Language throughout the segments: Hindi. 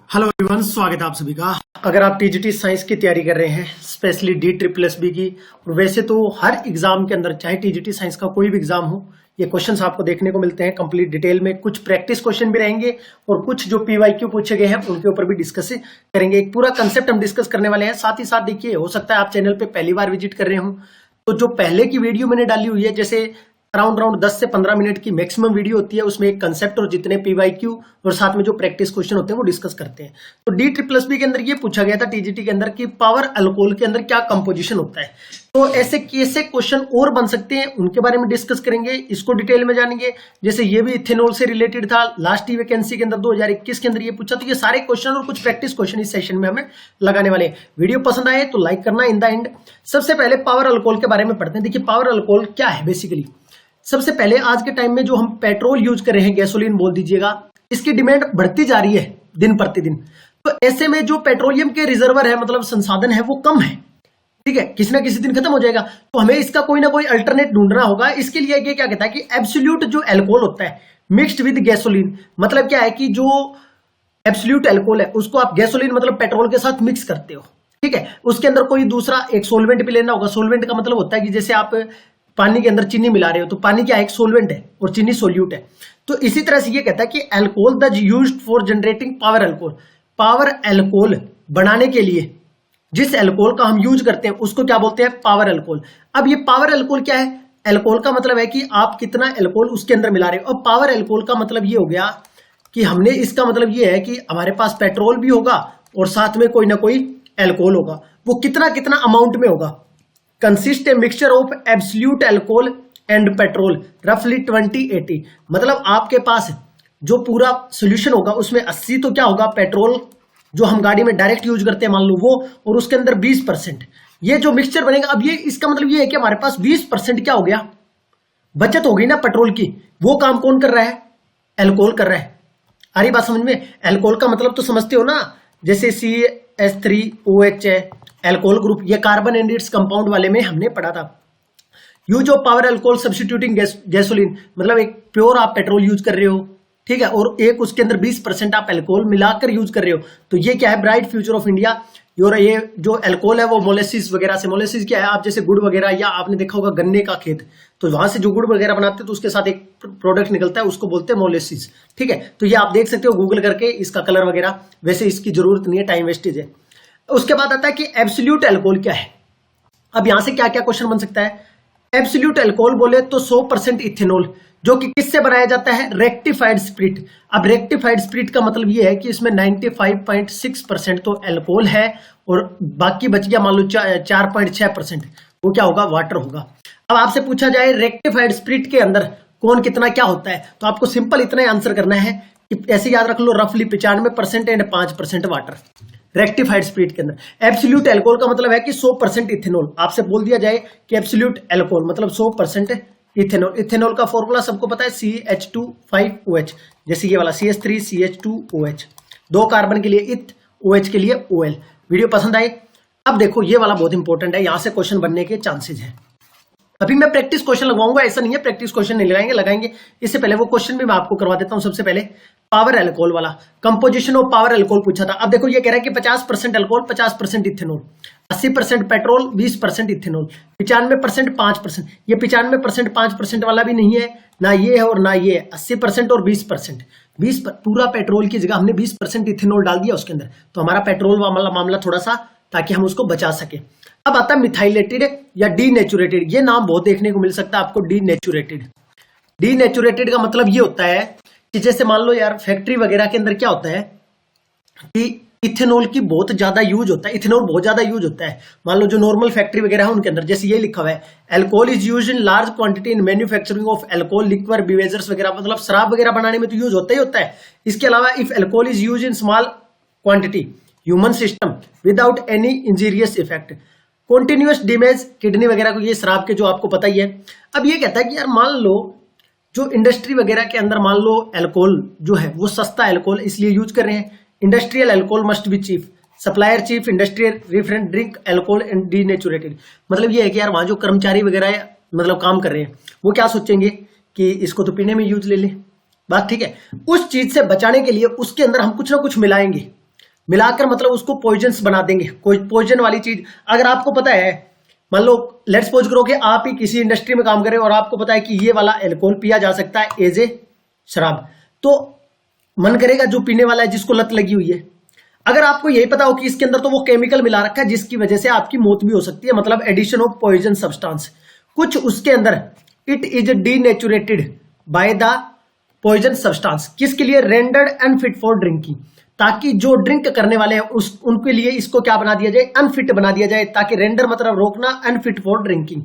हेलो एवरीवन, स्वागत है आप सभी का। अगर आप टीजीटी साइंस की तैयारी कर रहे हैं, स्पेशली DSSB की, और वैसे तो हर एग्जाम के अंदर चाहे टीजीटी साइंस का कोई भी एग्जाम हो, ये क्वेश्चंस आपको देखने को मिलते हैं कंप्लीट डिटेल में। कुछ प्रैक्टिस क्वेश्चन भी रहेंगे और कुछ जो PYQ पूछे गए हैं उनके ऊपर भी डिस्कस करेंगे। एक पूरा कंसेप्ट हम डिस्कस करने वाले हैं। साथ ही साथ देखिए, हो सकता है आप चैनल पे पहली बार विजिट कर रहे हो, तो जो पहले की वीडियो मैंने डाली हुई है, जैसे अराउंड 10 से 15 मिनट की मैक्सिमम वीडियो होती है, उसमें एक कंसेप्ट और जितने PYQ और साथ में जो प्रैक्टिस क्वेश्चन होते हैं वो डिस्कस करते हैं। तो DSSB के अंदर ये पूछा गया था टीजीटी के अंदर कि पावर अल्कोहल के अंदर क्या कंपोजिशन होता है। तो ऐसे कैसे क्वेश्चन और बन सकते हैं उनके बारे में डिस्कस करेंगे, इसको डिटेल में जानेंगे। जैसे ये भी इथेनॉल से रिलेटेड था, लास्ट वैकेंसी के अंदर 2021 के अंदर ये पूछा। तो ये सारे क्वेश्चन और कुछ प्रैक्टिस क्वेश्चन इस सेशन में हमें लगाने वाले हैं। वीडियो पसंद आए तो लाइक करना इन द एंड। सबसे पहले पावर अल्कोहल के बारे में पढ़ते हैं। देखिए, पावर अल्कोहल क्या है बेसिकली। सबसे पहले आज के टाइम में जो हम पेट्रोल यूज कर रहे हैं, गैसोलीन बोल दीजिएगा, इसकी डिमांड बढ़ती जा रही है दिन प्रतिदिन। तो ऐसे में जो पेट्रोलियम के रिजर्वर है, मतलब संसाधन है, वो कम है। ठीक है, किसी ना किसी दिन खत्म हो जाएगा, तो हमें इसका कोई ना कोई अल्टरनेट ढूंढना होगा। इसके लिए ये क्या कहता है कि एब्सोल्यूट जो अल्कोहल होता है मिक्स्ड विद गैसोलीन, मतलब क्या है कि जो एब्सोल्यूट अल्कोहल है उसको आप गैसोलीन मतलब पेट्रोल के साथ मिक्स करते हो। ठीक है, उसके अंदर कोई दूसरा एक सोलवेंट भी लेना होगा। सोलवेंट का मतलब होता है कि जैसे आप पानी के अंदर चीनी मिला रहे हो, तो पानी क्या है, एक सोलवेंट है और चीनी सोल्यूट है। तो इसी तरह से ये कहता है कि alcohol that used for generating power alcohol, power alcohol बनाने के लिए जिस अल्कोहल का हम यूज करते हैं उसको क्या बोलते हैं, पावर अल्कोहल। अब ये पावर अल्कोहल क्या है, अल्कोहल का मतलब है कि आप कितना अल्कोहल उसके अंदर मिला रहे हो। अब पावर अल्कोहल का मतलब ये हो गया कि हमने इसका मतलब ये है कि हमारे पास पेट्रोल भी होगा और साथ में कोई ना कोई अल्कोहल होगा। वो कितना कितना अमाउंट में होगा, consist a mixture of absolute alcohol and petrol रफली 20-80। मतलब आपके पास जो पूरा सोल्यूशन होगा उसमें 80 तो क्या होगा, पेट्रोल जो हम गाड़ी में डायरेक्ट यूज करते हैं मान लो वो, और उसके अंदर 20% ये जो मिक्सचर बनेगा। अब ये इसका मतलब ये है कि हमारे पास 20% क्या हो गया, बचत हो गई ना पेट्रोल की। वो काम कौन कर रहा है, अल्कोहल कर रहा है। आ रही बात समझ में। अल्कोहल का मतलब तो समझते हो ना, जैसे CH3OH है अल्कोहल ग्रुप, ये कार्बन एंड इट्स कंपाउंड वाले में हमने पढ़ा था। Use of power alcohol substituting gasoline, मतलब एक प्योर आप पेट्रोल यूज कर रहे हो, ठीक है, और एक उसके अंदर 20% आप अल्कोहल मिलाकर यूज कर रहे हो। तो ये क्या है, ब्राइट फ्यूचर ऑफ इंडिया। और ये जो अल्कोहल है वो मोलेसिस वगैरह से, मोलेसिस क्या है, आप जैसे गुड़ वगैरह, या आपने देखा होगा गन्ने का खेत, तो वहां से जो गुड़ वगैरह बनाते हैं तो उसके साथ एक प्रोडक्ट निकलता है, उसको बोलते हैं मोलेसिस। ठीक है, तो ये आप देख सकते हो गूगल करके, इसका कलर वगैरह। वैसे इसकी जरूरत नहीं है, टाइम वेस्टेज है। उसके बाद आता है कि एब्सोल्यूट अल्कोहल क्या है। अब यहां से क्या क्या क्वेश्चन बन सकता है। एब्सोल्यूट अल्कोहल बोले तो 100% इथेनॉल, जो कि किससे बनाया जाता है, रेक्टिफाइड स्पिरिट। अब रेक्टिफाइड स्पिरिट का मतलब ये है कि इसमें 95.6% तो अल्कोहल है और बाकी बच गया मान लो 4.6%, वो क्या होगा, वाटर होगा। अब आपसे पूछा जाए रेक्टिफाइड स्पिरिट के अंदर कौन कितना क्या होता है, तो आपको सिंपल इतना ही आंसर करना है कि ऐसे याद रख लो, रफली 95% एंड 5% वाटर रेक्टिफाइड स्पिरिट के अंदर। एब्सोल्यूट अल्कोहल का मतलब है कि 100% इथेनॉल। आपसे बोल दिया जाए कि एब्सोल्यूट अल्कोहल मतलब 100% इथेनॉल। इथेनॉल का फॉर्मूला सबको पता है, CH2-5OH, जैसे ये वाला CH3CH2OH, 2 कार्बन के लिए इथ, OH के लिए OL। वीडियो पसंद आए। अब देखो ये वाला बहुत इंपॉर्टेंट है, यहां से क्वेश्चन बनने के चांसेस है। अभी मैं प्रैक्टिस क्वेश्चन लगवाऊंगा, ऐसा नहीं है प्रैक्टिस क्वेश्चन नहीं लगाएंगे। इससे पहले वो क्वेश्चन भी मैं आपको करवा देता हूं। सबसे पहले पावर अल्कोहल वाला, कंपोजिशन ऑफ पावर अल्कोहल पूछा था। अब देखो ये कह रहा है कि 50% अल्कोहल, 50% इथेनॉल, 80% पेट्रोल, 20% इथेनॉल, 95% 5%। ये 95% 5% वाला भी नहीं है, ना ये है और ना ये है। 80% और 20%, पूरा पेट्रोल की जगह हमने 20% इथेनॉल डाल दिया उसके अंदर, तो हमारा पेट्रोल वाला मामला थोड़ा सा, ताकि हम उसको बचा सके। अब आता है मिथाइलेटेड या डीनेचुरेटेड। ये नाम बहुत देखने को मिल सकता है आपको, डीनेचुरेटेड। डीनेचुरेटेड का मतलब ये होता है कि जैसे मान लो यार फैक्ट्री वगैरह के अंदर क्या होता है कि इथेनॉल की बहुत ज्यादा यूज होता है, इथेनॉल बहुत ज्यादा यूज होता है। मान लो जो नॉर्मल फैक्ट्री वगैरह है उनके अंदर, जैसे ये लिखा हुआ है, alcohol is used in large quantity in manufacturing of alcohol liquor beverages वगैरह, मतलब शराब वगैरह बनाने में तो यूज होता ही होता है। इसके अलावा if alcohol is used in small quantity human system without any injurious effect, continuous damage kidney वगैरह को, ये शराब के जो आपको पता ही है। अब ये कहता है कि यार मान लो जो इंडस्ट्री वगैरह के अंदर मान लो अल्कोहल जो है वो सस्ता अल्कोहल इसलिए यूज कर रहे हैं। Industrial alcohol must be cheap, supplier cheap, industrial referent drink alcohol and denatured. मतलब ये है कि यार वहां जो कर्मचारी वगैरह मतलब काम कर रहे हैं वो क्या सोचेंगे कि इसको तो पीने में यूज ले ले, बात ठीक है। उस चीज से बचाने के लिए उसके अंदर हम कुछ ना कुछ मिलाएंगे। मिलाकर मतलब उसको पॉइजन्स बना देंगे, कोई पॉइजन वाली चीज। अगर आपको पता है, मान लो लेट्स सपोज करो कि आप ही किसी इंडस्ट्री में काम कर रहे हो और आपको पता है कि ये वाला एल्कोहल पिया जा सकता है एज ए शराब, तो मन करेगा जो पीने वाला है, जिसको लत लगी हुई है। अगर आपको यही पता हो कि इसके अंदर तो वो केमिकल मिला रखा है जिसकी वजह से आपकी मौत भी हो सकती है, मतलब एडिशन ऑफ पॉइजन सब्सटेंस, कुछ उसके अंदर, it is denatured by the poison substance, किसके लिए, रेंडर्ड अनफिट फॉर ड्रिंकिंग, ताकि जो ड्रिंक करने वाले हैं उनके लिए इसको क्या बना दिया जाए, अनफिट बना दिया जाए, ताकि रेंडर मतलब रोकना, अनफिट फॉर ड्रिंकिंग,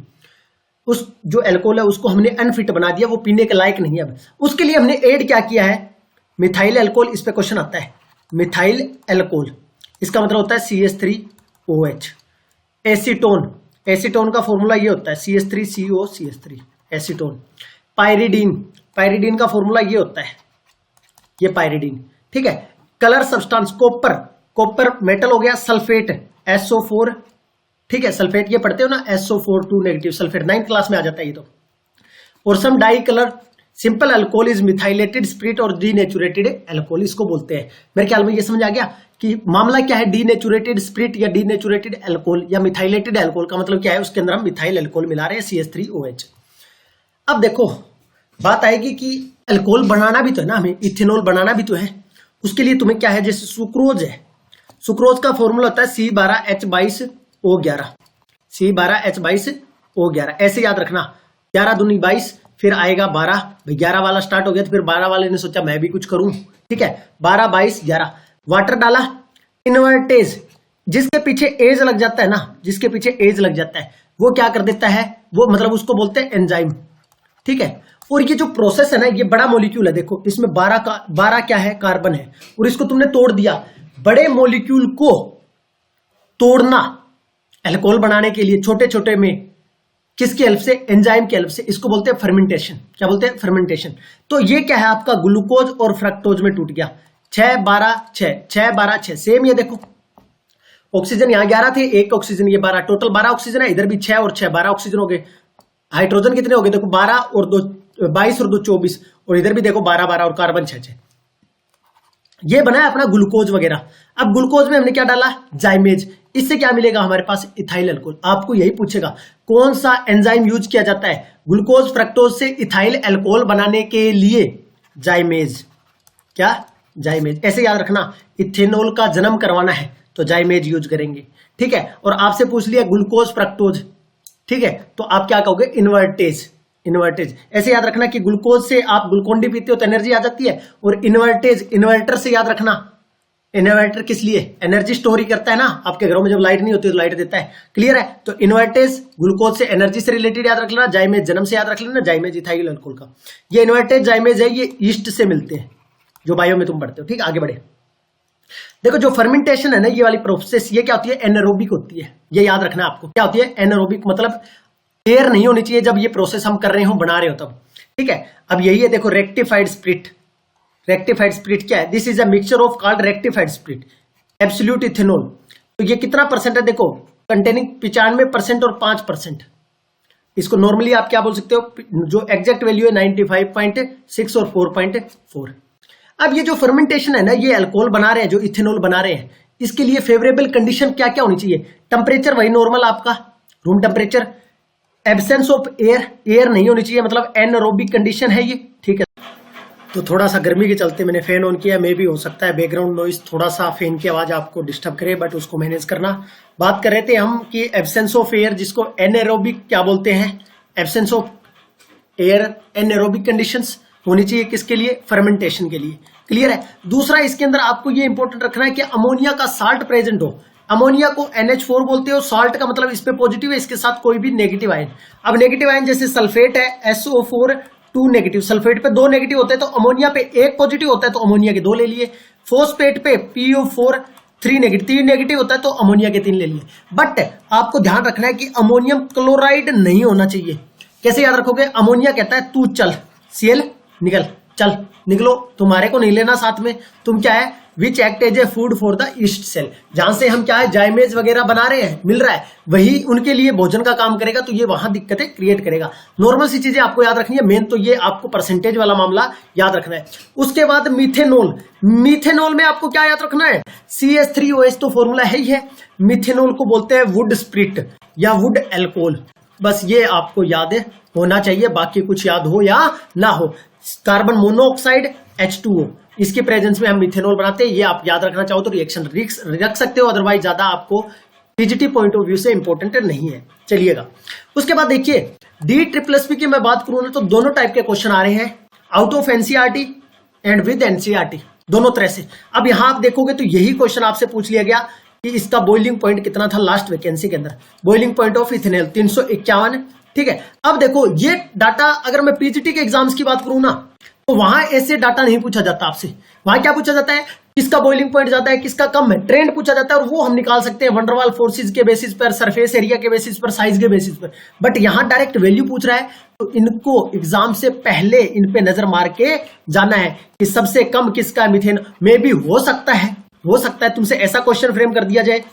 उस जो एल्कोहल है उसको हमने अनफिट बना दिया, वो पीने के लायक नहीं है। अब उसके लिए हमने ऐड क्या किया है, मिथाइल एल्कोहल। इस पे क्वेश्चन आता है, मिथाइल एल्कोहल, इसका मतलब होता है CH3OH। एसीटोन, एसीटोन का फॉर्मूला ये होता है CH3COCH3, एसीटोन। पायरिडीन, पायरिडीन का फॉर्मूला ये होता है, ये पायरिडीन, ठीक है। Colour substance, copper, copper metal हो गया, सल्फेट SO4, ठीक है, सल्फेट ये पढ़ते हो ना, SO4 2 negative sulphate, 9th class में आ जाता है ये तो। और some dye colour simple alcohol is methylated spirit और डीनेचुरेटेड अल्कोहल, इसको बोलते हैं। मेरे ख्याल में ये समझ आ गया कि मामला क्या है, डीनेचुरेटेड स्पिरिट या डीनेचुरेटेड अल्कोहल या मिथाइलेटेड अल्कोहल का मतलब क्या है, उसके अंदर हम मिथाइल अल्कोहल मिला रहे हैं CH3OH। अब देखो बात आएगी कि अल्कोहल बनाना भी तो है ना हमें, इथेनॉल बनाना भी तो है, उसके लिए तुम्हें क्या है, जैसे सुक्रोज है, सुक्रोज का फॉर्मूला होता है C12H22O11, C12H22O11, ऐसे याद रखना, 11 दूनी 22, फिर आएगा 12, भाई 11 वाला स्टार्ट हो गया तो फिर 12 वाले ने सोचा मैं भी कुछ करूं, ठीक है, 12 22 11, वाटर डाला, इन्वर्टेज, जिसके पीछे एज लग जाता है ना, जिसके पीछे एज लग जाता है वो क्या कर देता है, वो मतलब उसको बोलते हैं एंजाइम, ठीक है। और ये जो प्रोसेस है ना, ये बड़ा मॉलिक्यूल है, देखो इसमें 12 क्या है, कार्बन है, और इसको तुमने तोड़ दिया। बड़े मॉलिक्यूल को तोड़ना अल्कोहल बनाने के लिए छोटे छोटे में, किसकी हेल्प से, एंजाइम की हेल्प से, इसको बोलते हैं फर्मेंटेशन। क्या बोलते हैं, फर्मेंटेशन। तो ये क्या है आपका, ग्लूकोज और फ्रक्टोज में टूट गया, 6 12 6, 6 12 6, सेम ये देखो, ऑक्सीजन यहां 11 थे, एक ऑक्सीजन ये 12, टोटल 12 ऑक्सीजन है, इधर भी 6 और 6 12 ऑक्सीजन हो गए। हाइड्रोजन कितने हो गए, देखो 12 और 2 22 और 2 24, और इधर भी देखो 12 12 और कार्बन 6 6। ये बना है अपना ग्लूकोज वगैरह। अब ग्लूकोज में हमने क्या डाला, जाइमेज, इससे क्या मिलेगा हमारे पास, इथाइल अल्कोहल। आपको यही पूछेगा कौन सा एंजाइम यूज किया जाता है ग्लूकोज फ्रक्टोज से इथाइल अल्कोहल बनाने के लिए, जाइमेज। क्या, जाइमेज, ऐसे याद रखना, इथेनॉल का जन्म करवाना है तो जाइमेज यूज करेंगे, ठीक है। और आपसे पूछ लिया ग्लूकोज फ्रक्टोज, ठीक है, तो आप क्या कहोगे, इन्वर्टेज, इन्वर्टेज। ऐसे याद रखना कि ग्लूकोज से आप ग्लूकोन डी पीते हो तो एनर्जी आ जाती है, और इन्वर्टेज, इन्वर्टर से याद रखना, इन्वर्टर किस लिए, एनर्जी स्टोर ही करता है ना, आपके घरों में जब लाइट नहीं होती तो लाइट देता है, क्लियर है। तो इन्वर्टेज ग्लूकोज से एनर्जी से रिलेटेड याद रख लेना, जाइमेज जन्म से याद रख लेना, जाइमेज इथाइल अल्कोहल का। ये इन्वर्टेज जाइमेज है, ये ईस्ट से मिलते हैं, जो बायो में तुम पढ़ते हो, ठीक। आगे बढ़े, देखो जो फर्मेंटेशन है ना, ये वाली प्रोसेस, ये क्या होती है, एनारोबिक होती है, ये याद रखना आपको, क्या होती है, एनारोबिक, मतलब एयर नहीं होनी चाहिए जब ये प्रोसेस हम कर रहे हो, बना रहे हो तब, ठीक है। अब यही है, देखो रेक्टिफाइड स्पिरिट, रेक्टिफाइड स्पिरिट क्या है, this is a mixture of called rectified spirit absolute ethanol. तो ये कितना परसेंट है, देखो कंटेनिंग 95% और 5%। इसको नॉर्मली आप क्या बोल सकते हो, जो एग्जैक्ट वैल्यू है 95.6 और 4.4। अब ये जो फर्मेंटेशन है ना, ये अल्कोहल बना रहे हैं, जो इथेनॉल बना रहे हैं, इसके लिए फेवरेबल कंडीशन क्या क्या होनी चाहिए, टेम्परेचर वही नॉर्मल आपका room temperature, absence of air, air नहीं होनी चाहिए, मतलब एनारोबिक कंडीशन है ये, ठीक है। तो थोड़ा सा गर्मी के चलते मैंने फैन ऑन किया, मे भी हो सकता है बैकग्राउंड नॉइस, थोड़ा सा फैन की आवाज आपको डिस्टर्ब करे, बट उसको मैनेज करना। बात कर रहे थे हम कि एब्सेंस ऑफ एयर, जिसको एनारोबिक क्या बोलते हैं, absence of air, anaerobic conditions होनी चाहिए, किसके लिए, फर्मेंटेशन के लिए, क्लियर है। दूसरा इसके अंदर आपको ये इंपॉर्टेंट रखना है कि अमोनिया का साल्ट प्रेजेंट हो। अमोनिया को NH4 बोलते हो, साल्ट का मतलब इस पे पॉजिटिव है, इसके साथ कोई भी नेगेटिव आयन। अब नेगेटिव आयन जैसे सल्फेट है, SO4 2 नेगेटिव, सल्फेट पे 2 नेगेटिव होते हैं, तो अमोनिया पे 1 पॉजिटिव होता है, तो अमोनिया के 2 ले लिए। फोस्फेट पे PO4 3 नेगेटिव, 3 नेगेटिव होता है, तो अमोनिया के 3 ले लिए। बट आपको ध्यान रखना है कि अमोनियम क्लोराइड नहीं होना चाहिए। कैसे याद रखोगे, अमोनिया कहता है तू चल, Cl निकल, चल निकलो, तुम्हारे को नहीं लेना साथ में, तुम क्या है, which act as a food for the yeast cell, जहां से हम क्या है जाइमेज वगैरह बना रहे हैं, मिल रहा है, वही उनके लिए भोजन का काम करेगा, तो ये वहां दिक्कतें क्रिएट करेगा। नॉर्मल सी चीजें आपको याद रखनी है, मेन तो ये आपको परसेंटेज वाला मामला याद रखना है। उसके बाद मिथेनॉल, मिथेनॉल में आपको क्या याद रखना है, CH3OH तो फॉर्मूला है ही है। मिथेनॉल को बोलते हैं वुड स्प्रिट या वुड एल्कोहल, बस ये आपको याद होना चाहिए, बाकी कुछ याद हो या ना हो। कार्बन मोनोऑक्साइड H2O, इसके प्रेजेंस में हम मिथेनॉल बनाते हैं, ये आप याद रखना चाहो तो रिएक्शन रख सकते हो, अदरवाइज ज्यादा आपको टीजीटी पॉइंट ऑफ व्यू से इंपॉर्टेंट नहीं है। चलिएगा, उसके बाद देखिए DSSS की मैं बात करूं ना तो दोनों टाइप के क्वेश्चन आ रहे हैं, out of NCERT and with NCERT, दोनों तरह से। अब यहां आप देखोगे तो यही क्वेश्चन आपसे पूछ लिया गया कि इसका बॉइलिंग पॉइंट कितना था लास्ट वैकेंसी के अंदर, बॉइलिंग पॉइंट ऑफ इथेनॉल 351, ठीक है। अब देखो ये डाटा अगर मैं पीजीटी के एग्जाम्स की बात करूं ना तो वहां ऐसे डाटा नहीं पूछा जाता आपसे, वहां क्या पूछा जाता है, किसका बॉइलिंग पॉइंट ज्यादा है किसका कम है, ट्रेंड पूछा जाता है, और वो हम निकाल सकते हैं वंडरवाल फोर्सेस के बेसिस पर, सरफेस एरिया के बेसिस पर, साइज के बेसिस पर। बट यहां डायरेक्ट वैल्यू पूछ रहा है, तो इनको एग्जाम से पहले इन पे नजर मार के जाना है कि सबसे कम किसका मीथेन। मे भी हो सकता है तुमसे ऐसा क्वेश्चन फ्रेम कर दिया जाए,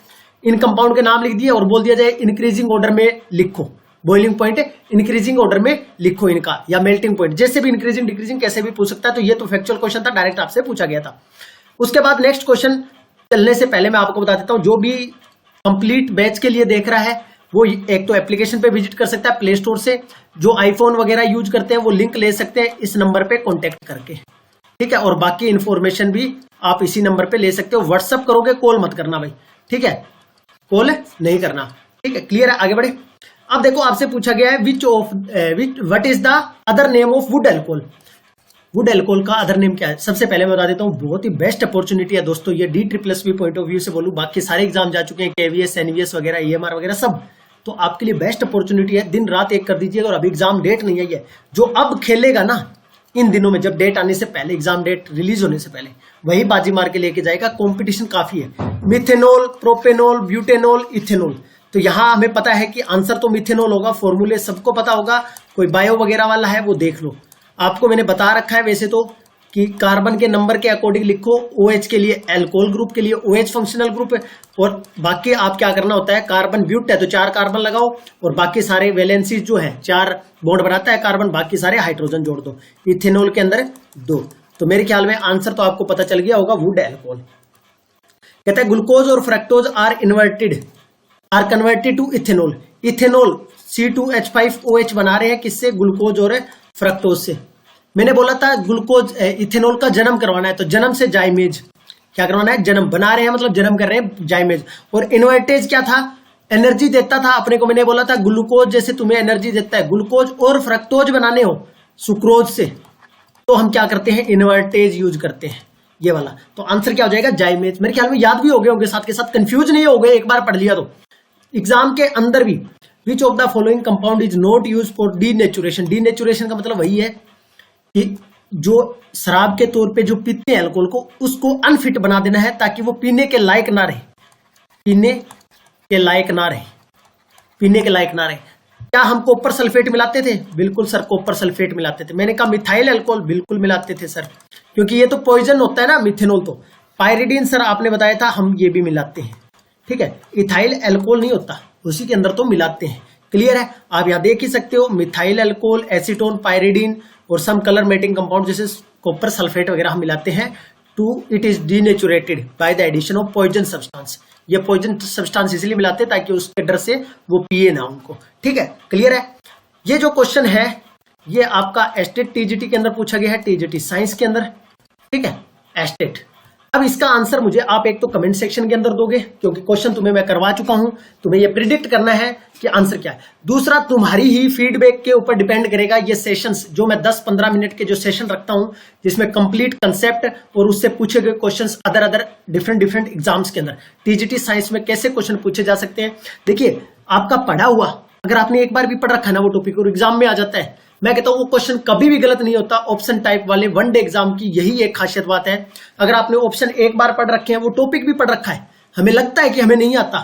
इन कंपाउंड के नाम लिख दिए और बोल दिया जाए इंक्रीजिंग ऑर्डर में लिखो, बॉइलिंग पॉइंट इंक्रीजिंग ऑर्डर में लिखो इनका, या मेल्टिंग पॉइंट, जैसे भी इंक्रीजिंग डिक्रीजिंग कैसे भी पूछ सकता है। तो ये तो फैक्चुअल क्वेश्चन था, डायरेक्ट आपसे पूछा गया था। उसके बाद नेक्स्ट क्वेश्चन चलने से पहले मैं आपको बता देता हूं, जो भी कंप्लीट बैच के लिए देख रहा है वो एक तो एप्लीकेशन पे विजिट कर सकता है प्ले स्टोर से, जो आईफोन वगैरह यूज करते हैं वो लिंक ले सकते हैं इस नंबर पे कॉन्टेक्ट करके, ठीक है। और बाकी इंफॉर्मेशन भी आप इसी नंबर पे ले सकते हो। व्हाट्सअप करोगे, कॉल मत करना भाई, ठीक है, कॉल नहीं करना, ठीक है, क्लियर है। आगे बढ़े। अब देखो आपसे पूछा गया है what is the other name of would alcohol, would alcohol का अदर नेम क्या है। सबसे पहले मैं बता देता हूं, बहुत ही बेस्ट अपॉर्चुनिटी है दोस्तों ये DSSS पॉइंट ऑफ व्यू से बोलूं, बाकी सारे एग्जाम जा चुके हैं, KVS NVS वगैरह EMR वगैरह सब, तो आपके लिए बेस्ट अपॉर्चुनिटी है, दिन रात एक कर दीजिएगा। और अभी एग्जाम डेट नहीं आई है, जो अब खेलेगा ना इन दिनों में, जब डेट आने से पहले, एग्जाम डेट रिलीज होने से पहले, वही बाजी मार के लेके जाएगा। कंपटीशन काफी है, मिथेनॉल, प्रोपेनॉल, ब्यूटेनॉल, इथेनॉल, तो यहां हमें पता है कि आंसर तो मिथेनॉल होगा, फॉर्मूले सबको पता होगा, कोई बायो वगैरह वाला है वो देख लो। आपको मैंने बता रखा है वैसे तो कि कार्बन के नंबर के अकॉर्डिंग लिखो, OH के लिए अल्कोहल ग्रुप के लिए OH फंक्शनल ग्रुप है, और बाकी आप क्या करना होता है, कार्बन ब्यूट है तो 4 कार्बन लगाओ, और बाकी सारे वैलेंसीज जो है 4 बॉन्ड बनाता है कार्बन, बाकी सारे हाइड्रोजन जोड़ दो। इथेनॉल के अंदर 2, तो मेरे ख्याल में आंसर तो आपको पता चल गया होगा, वुड एल्कोहल। कहता है ग्लूकोज और fructose are converted to ethanol, ethanol C2H5OH बना रहे हैं किससे, ग्लूकोज और फ्रक्टोज से। मैंने बोला था ग्लूकोज इथेनॉल का जन्म करवाना है, तो जन्म से जाइमेज क्या करवाना है, जन्म बना रहे हैं मतलब जन्म कर रहे हैं जाइमेज। और इन्वर्टेज क्या था, एनर्जी देता था अपने को, मैंने बोला था ग्लूकोज जैसे तुम्हें एनर्जी देता है, ग्लूकोज और फ्रक्टोज बनाने हो सुक्रोज से, तो हम क्या करते हैं, इन्वर्टेज यूज करते हैं, ये वाला। तो आंसर क्या हो जाएगा, जाइमेज। मेरे ख्याल में याद भी हो गए होंगे, साथ के साथ कंफ्यूज नहीं हो गए, एक बार पढ़ लिया तो। एग्जाम के अंदर भी which of the following compound is not use for denaturation, denaturation का मतलब वही है कि जो शराब के तौर पे जो पीते हैं अल्कोहल को, उसको अनफिट बना देना है ताकि वो पीने के लायक ना रहे, पीने के लायक ना रहे, पीने के लायक ना रहे। क्या हम कॉपर सल्फेट मिलाते थे, बिल्कुल सर कॉपर सल्फेट मिलाते थे। मैंने कहा मिथाइल अल्कोहल, बिल्कुल मिलाते थे सर, क्योंकि ये तो पॉइजन होता है ना मिथेनॉल, तो पायरिडीन सर आपने बताया था, हम ये भी मिलाते हैं, ठीक है। इथाइल अल्कोहल नहीं होता, उसी के अंदर तो मिलाते हैं, क्लियर है। आप यहां देख ही सकते हो, मिथाइल अल्कोहल, एसीटोन, पायरिडीन और सम कलर मेटिंग कंपाउंड जैसे कॉपर सल्फेट वगैरह हम मिलाते हैं to it is denatured by the addition of poison substance. ये पॉइजन सब्सटेंस इसलिए मिलाते हैं ताकि उसके डर से वो पिए ना उनको, ठीक है, क्लियर है। ये जो क्वेश्चन है ये आपका एस्टेट टीजीटी के अंदर पूछा गया है, टीजीटी साइंस के अंदर, ठीक है, एस्टेट। अब इसका आंसर मुझे आप एक तो कमेंट सेक्शन के अंदर दोगे, क्योंकि क्वेश्चन तुम्हें मैं करवा चुका हूं, तुम्हें ये प्रिडिक्ट करना है कि आंसर क्या है। दूसरा, तुम्हारी ही फीडबैक के ऊपर डिपेंड करेगा ये सेशंस, जो मैं 10-15 मिनट के जो सेशन रखता हूं, जिसमें कंप्लीट कंसेप्ट और उससे पूछे गए क्वेश्चंस अदर डिफरेंट एग्जाम्स के अंदर। टीजीटी साइंस में कैसे क्वेश्चन पूछे जा सकते हैं, देखिए आपका पढ़ा हुआ, अगर आपने एक बार भी पढ़ रखा है ना वो टॉपिक और एग्जाम में आ जाता है, मैं कहता हूं वो क्वेश्चन कभी भी गलत नहीं होता। ऑप्शन टाइप वाले वन डे एग्जाम की यही एक खासियत बात है, अगर आपने ऑप्शन एक बार पढ़ रखे हैं, वो टॉपिक भी पढ़ रखा है, हमें लगता है कि हमें नहीं आता,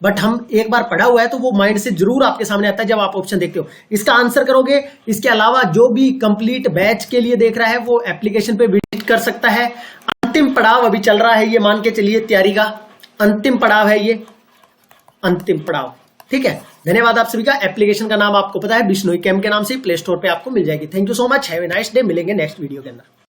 बट हम एक बार पढ़ा हुआ है तो वो माइंड से जरूर आपके सामने आता है जब आप ऑप्शन देखते हो, इसका आंसर करोगे। इसके अलावा जो भी कंप्लीट बैच के लिए देख रहा है वो एप्लीकेशन पे विजिट कर सकता है। अंतिम पड़ाव अभी चल रहा है, ये मान के चलिए तैयारी का अंतिम पड़ाव है ये, अंतिम पड़ाव। ठीक है, धन्यवाद आप सभी का। एप्लीकेशन का नाम आपको पता है, बिश्नोई कैम के नाम से प्ले स्टोर पे आपको मिल जाएगी। Thank you so much, have a nice day. मिलेंगे नेक्स्ट वीडियो के अंदर।